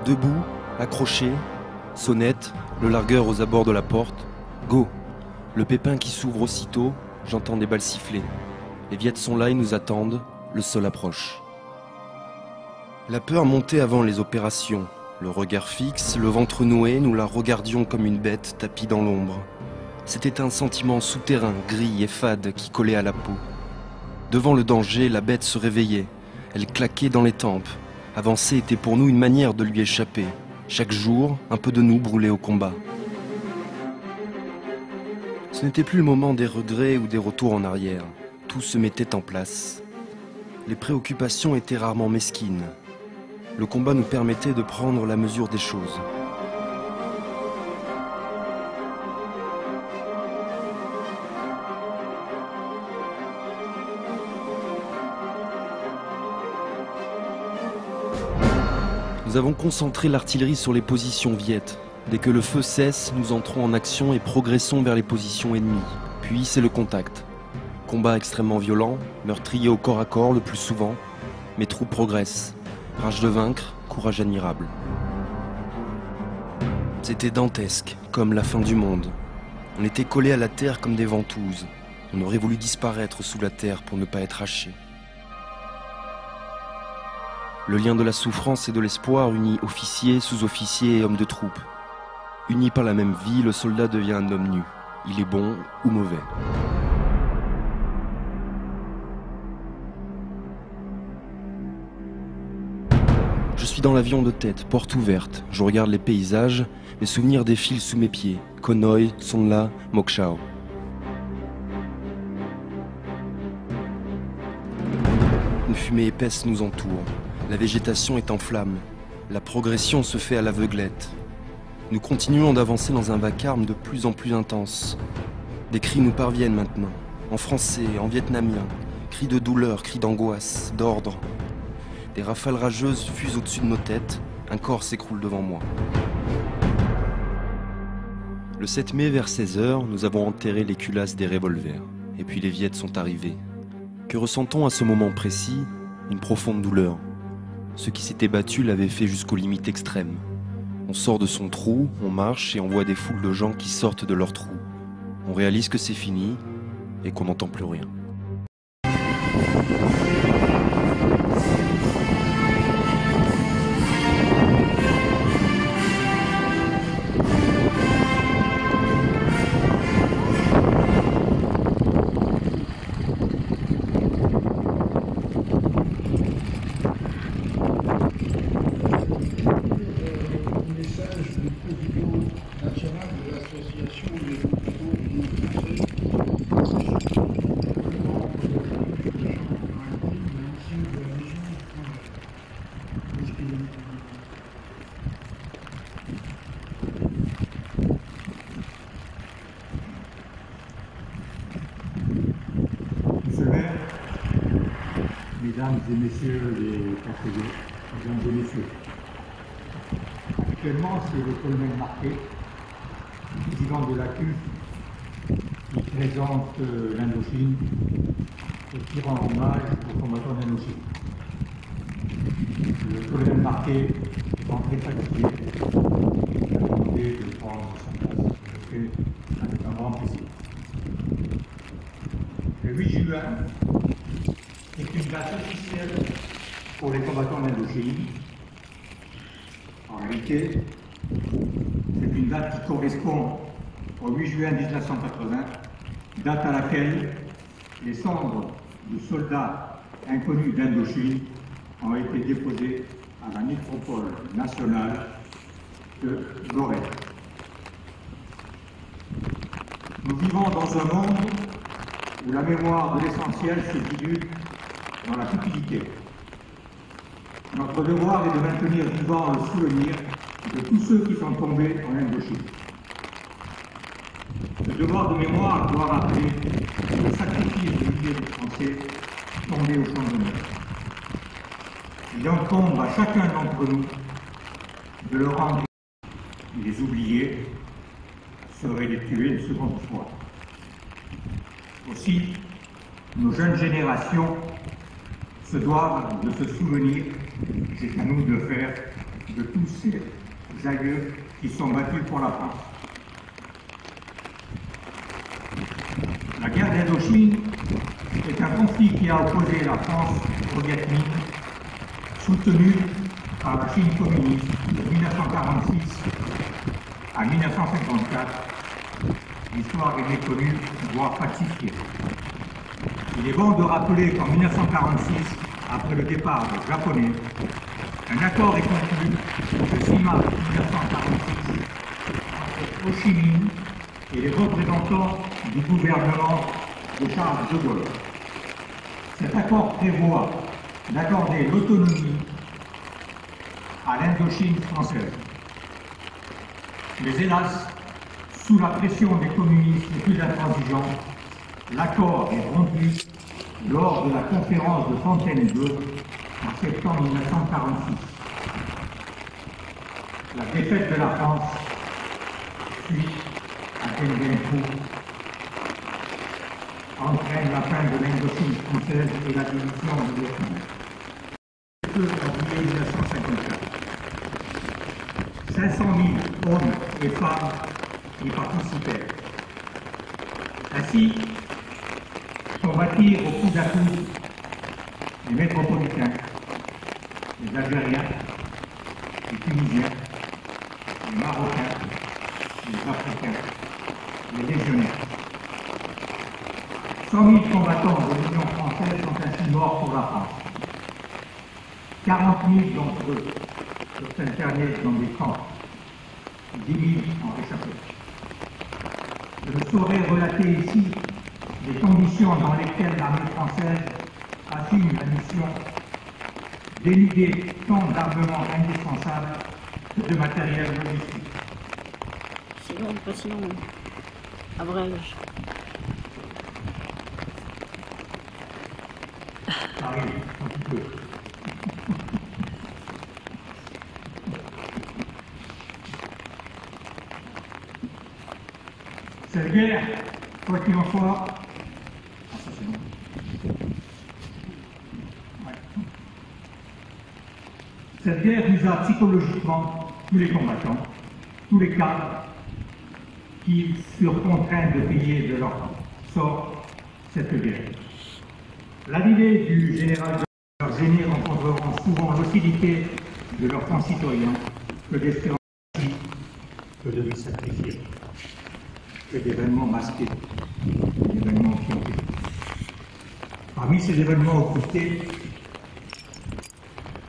Debout, accroché, sonnette, le largueur aux abords de la porte. Go! Le pépin qui s'ouvre aussitôt, j'entends des balles siffler. Les Viettes sont là, ils nous attendent, le sol approche. La peur montait avant les opérations. Le regard fixe, le ventre noué, nous la regardions comme une bête tapie dans l'ombre. C'était un sentiment souterrain, gris et fade qui collait à la peau. Devant le danger, la bête se réveillait. Elle claquait dans les tempes. Avancer était pour nous une manière de lui échapper. Chaque jour, un peu de nous brûlait au combat. Ce n'était plus le moment des regrets ou des retours en arrière. Tout se mettait en place. Les préoccupations étaient rarement mesquines. Le combat nous permettait de prendre la mesure des choses. Nous avons concentré l'artillerie sur les positions viettes. Dès que le feu cesse, nous entrons en action et progressons vers les positions ennemies. Puis c'est le contact. Combat extrêmement violent, meurtrier au corps à corps le plus souvent. Mes troupes progressent. Rage de vaincre, courage admirable. C'était dantesque, comme la fin du monde. On était collés à la terre comme des ventouses. On aurait voulu disparaître sous la terre pour ne pas être hachés. Le lien de la souffrance et de l'espoir unit officiers, sous-officiers et hommes de troupe. Unis par la même vie, le soldat devient un homme nu. Il est bon ou mauvais. Je suis dans l'avion de tête, porte ouverte. Je regarde les paysages, mes souvenirs défilent sous mes pieds. Konoye, Sonla, Mokshao. Une fumée épaisse nous entoure. La végétation est en flammes. La progression se fait à l'aveuglette. Nous continuons d'avancer dans un vacarme de plus en plus intense. Des cris nous parviennent maintenant, en français, en vietnamien. Cris de douleur, cris d'angoisse, d'ordre. Des rafales rageuses fusent au-dessus de nos têtes. Un corps s'écroule devant moi. Le 7 mai, vers 16h, nous avons enterré les culasses des revolvers. Et puis les Viettes sont arrivés. Que ressent-on à ce moment précis? Une profonde douleur. Ceux qui s'étaient battus l'avaient fait jusqu'aux limites extrêmes. On sort de son trou, on marche et on voit des foules de gens qui sortent de leur trou. On réalise que c'est fini et qu'on n'entend plus rien. Mesdames et messieurs les conseillers, mesdames et messieurs, actuellement c'est le colonel Marquet, président de la CUF, qui présente l'Indochine et qui rend hommage aux combattants d'Indochine. Le colonel Marquet est entré fatigué, il a demandé de prendre sa place. Je le fais avec un grand plaisir. Le 8 juin, c'est une date officielle pour les combattants d'Indochine. En réalité, c'est une date qui correspond au 8 juin 1980, date à laquelle les cendres de soldats inconnus d'Indochine ont été déposées à la nécropole nationale de Gorée. Nous vivons dans un monde où la mémoire de l'essentiel se dilue dans la cupidité. Notre devoir est de maintenir vivant le souvenir de tous ceux qui sont tombés en Indochine. Ce devoir de mémoire doit rappeler le sacrifice de milliers de Français tombés au champ d'honneur. Il incombe à chacun d'entre nous de le rendre. Les oublier serait les tuer une seconde fois. Aussi, nos jeunes générations se doivent de se souvenir, c'est à nous de le faire, de tous ces aïeux qui sont battus pour la France. La guerre d'Indochine est un conflit qui a opposé la France au Viet Minh, soutenu par la Chine communiste de 1946 à 1954. L'histoire est méconnue, voire falsifiée. Il est bon de rappeler qu'en 1946, après le départ des Japonais, un accord est conclu le 6 mars 1946 entre Ho Chi Minh et les représentants du gouvernement de Charles de Gaulle. Cet accord prévoit d'accorder l'autonomie à l'Indochine française. Mais hélas, sous la pression des communistes les plus intransigeants, l'accord est rompu lors de la conférence de Fontainebleau en septembre 1946. La défaite de la France suite à Dien Bien Phu entraîne la fin de l'Indochine française et la division du Viet Minh. En juillet 1954, 500 000 hommes et femmes y participèrent. Ainsi, combattirent au coup à coup les métropolitains, les Algériens, les Tunisiens, les Marocains, les Africains, les légionnaires. 100 000 combattants de l'Union française sont ainsi morts pour la France. 40 000 d'entre eux furent internés dans des camps. 10 000 en réchappaient. Je ne saurais relater ici les conditions dans lesquelles l'armée française assume la mission d'éluder tant d'armements indispensables que de matériel logistique. Sinon, pas sinon, abrège. Ça arrive, un petit peu. Cette guerre, quoi qu'il en soit, cette guerre usa psychologiquement tous les combattants, tous les cadres qui furent contraints de payer de leur sort cette guerre. L'arrivée du général de leurs aînés rencontreront souvent l'hostilité de leurs concitoyens que d'espérance que de lui sacrifier, que d'événements masqués, d'événements piqués. Parmi ces événements occultés,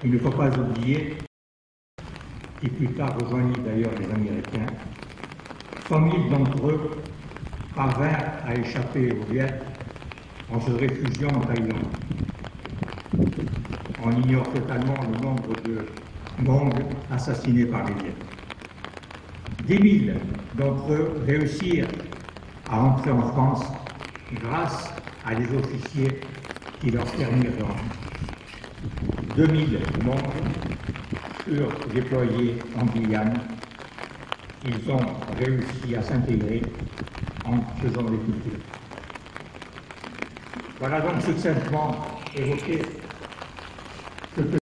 il ne faut pas oublier, qui plus tard rejoignit d'ailleurs les Américains, 100 000 d'entre eux parvinrent à échapper aux Viet en se réfugiant en Thaïlande. On ignore totalement le nombre de Hmong assassinés par les Viet. 10 000 d'entre eux réussirent à entrer en France grâce à des officiers qui leur permirent de rentrer. 2 000 Hmong furent déployés en Guyane. Ils ont réussi à s'intégrer en faisant des cultures. Voilà donc succinctement évoqué ce que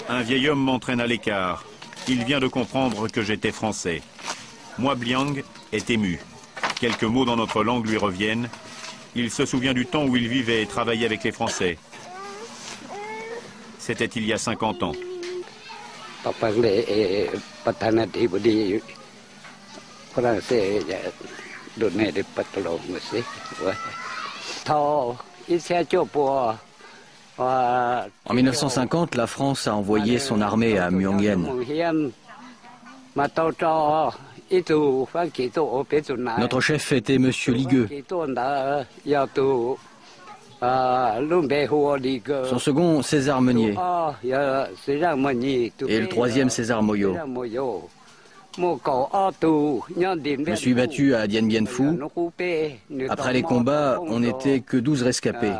Un vieil homme m'entraîne à l'écart. Il vient de comprendre que j'étais français. Moi, Bliang est ému. Quelques mots dans notre langue lui reviennent. Il se souvient du temps où il vivait et travaillait avec les Français. C'était il y a 50 ans. En 1950, la France a envoyé son armée à Myongyen. Notre chef était M. Ligueux. Son second, César Meunier. Et le troisième, César Moyo. Je me suis battu à Dien Bien Phu. Après les combats, on n'était que 12 rescapés.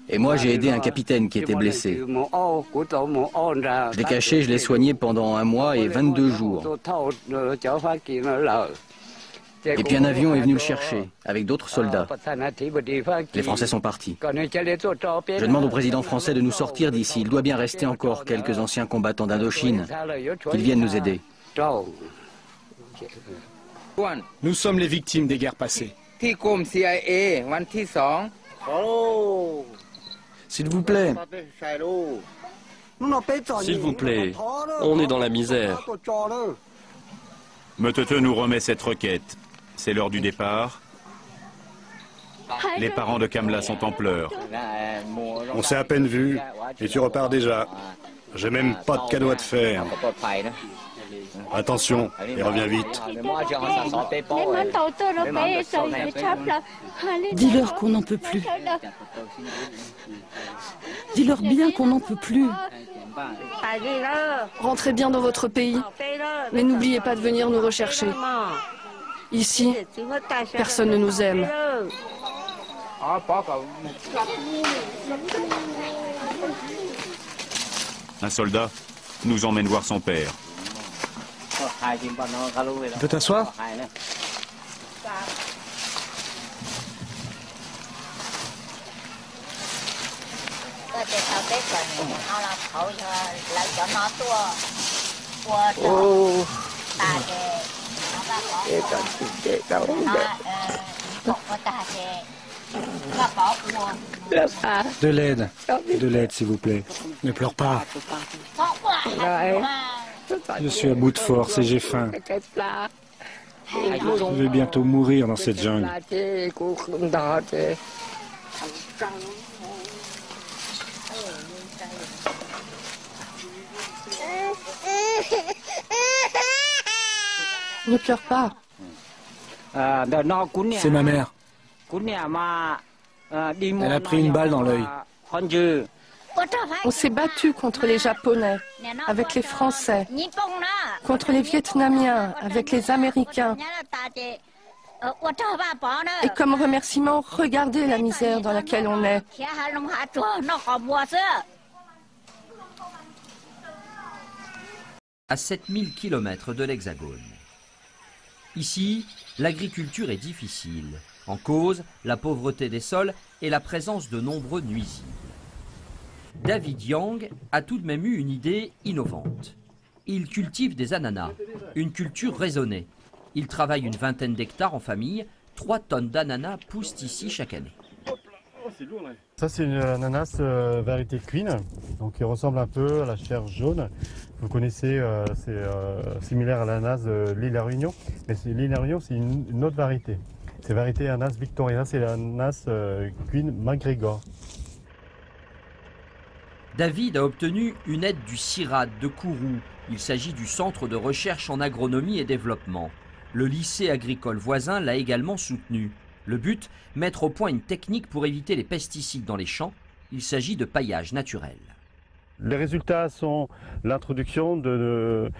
Et moi, j'ai aidé un capitaine qui était blessé. Je l'ai caché, je l'ai soigné pendant 1 mois et 22 jours. Et puis un avion est venu le chercher, avec d'autres soldats. Les Français sont partis. Je demande au président français de nous sortir d'ici. Il doit bien rester encore quelques anciens combattants d'Indochine. Qu'ils viennent nous aider. Nous sommes les victimes des guerres passées. S'il vous plaît. S'il vous plaît, on est dans la misère. Meutete nous remet cette requête. C'est l'heure du départ. Les parents de Kamla sont en pleurs. On s'est à peine vu et tu repars déjà. J'ai même pas de cadeau à te faire. Attention, et reviens vite. Dis-leur qu'on n'en peut plus. Dis-leur bien qu'on n'en peut plus. Rentrez bien dans votre pays, mais n'oubliez pas de venir nous rechercher. Ici, personne ne nous aime. Un soldat nous emmène voir son père. Tu peux t'asseoir ? De l'aide s'il vous plaît. Ne pleure pas. Je suis à bout de force et j'ai faim. Je vais bientôt mourir dans cette jungle. Ne pleure pas. C'est ma mère. Elle a pris une balle dans l'œil. On s'est battu contre les Japonais, avec les Français, contre les Vietnamiens, avec les Américains. Et comme remerciement, regardez la misère dans laquelle on est. À 7000 km de l'Hexagone. Ici, l'agriculture est difficile. En cause, la pauvreté des sols et la présence de nombreux nuisibles. David Yang a tout de même eu une idée innovante. Il cultive des ananas, une culture raisonnée. Il travaille une vingtaine d'hectares en famille. 3 tonnes d'ananas poussent ici chaque année. Ça, c'est une ananas variété Queen, donc qui ressemble un peu à la chair jaune. Vous connaissez, c'est similaire à l'ananas de l'île La Réunion, mais l'île La Réunion, c'est une autre variété. C'est variété ananas Victoria, c'est l'ananas Queen McGregor. David a obtenu une aide du CIRAD de Kourou. Il s'agit du Centre de recherche en agronomie et développement. Le lycée agricole voisin l'a également soutenu. Le but, mettre au point une technique pour éviter les pesticides dans les champs. Il s'agit de paillage naturel. Les résultats sont l'introduction de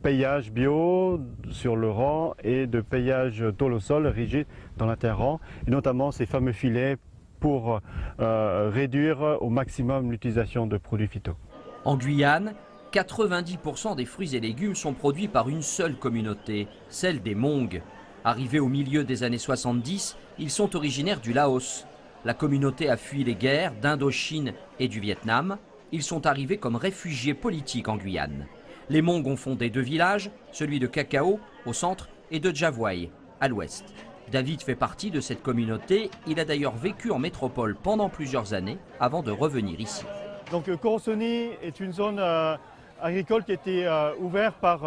paillage bio sur le rang et de paillage tôle au sol rigide dans l'interrang, et notamment ces fameux filets pour réduire au maximum l'utilisation de produits phyto. En Guyane, 90% des fruits et légumes sont produits par une seule communauté, celle des Hmong. Arrivés au milieu des années 70, ils sont originaires du Laos. La communauté a fui les guerres d'Indochine et du Vietnam. ils sont arrivés comme réfugiés politiques en Guyane. Les Hmong ont fondé 2 villages, celui de Cacao au centre et de Djavoy à l'ouest. David fait partie de cette communauté, il a d'ailleurs vécu en métropole pendant plusieurs années avant de revenir ici. Donc Corosony est une zone agricole qui a été ouverte par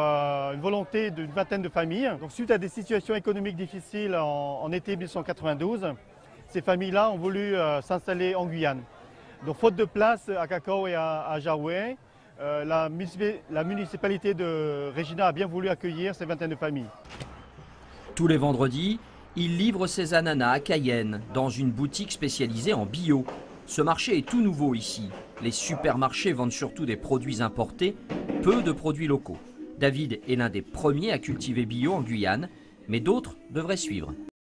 une volonté d'une vingtaine de familles. Donc suite à des situations économiques difficiles en été 1992, ces familles-là ont voulu s'installer en Guyane. Donc faute de place à Cacao et à Djavoy, la municipalité de Regina a bien voulu accueillir ces vingtaines de familles. Tous les vendredis, il livre ses ananas à Cayenne, dans une boutique spécialisée en bio. Ce marché est tout nouveau ici. Les supermarchés vendent surtout des produits importés, peu de produits locaux. David est l'un des premiers à cultiver bio en Guyane, mais d'autres devraient suivre.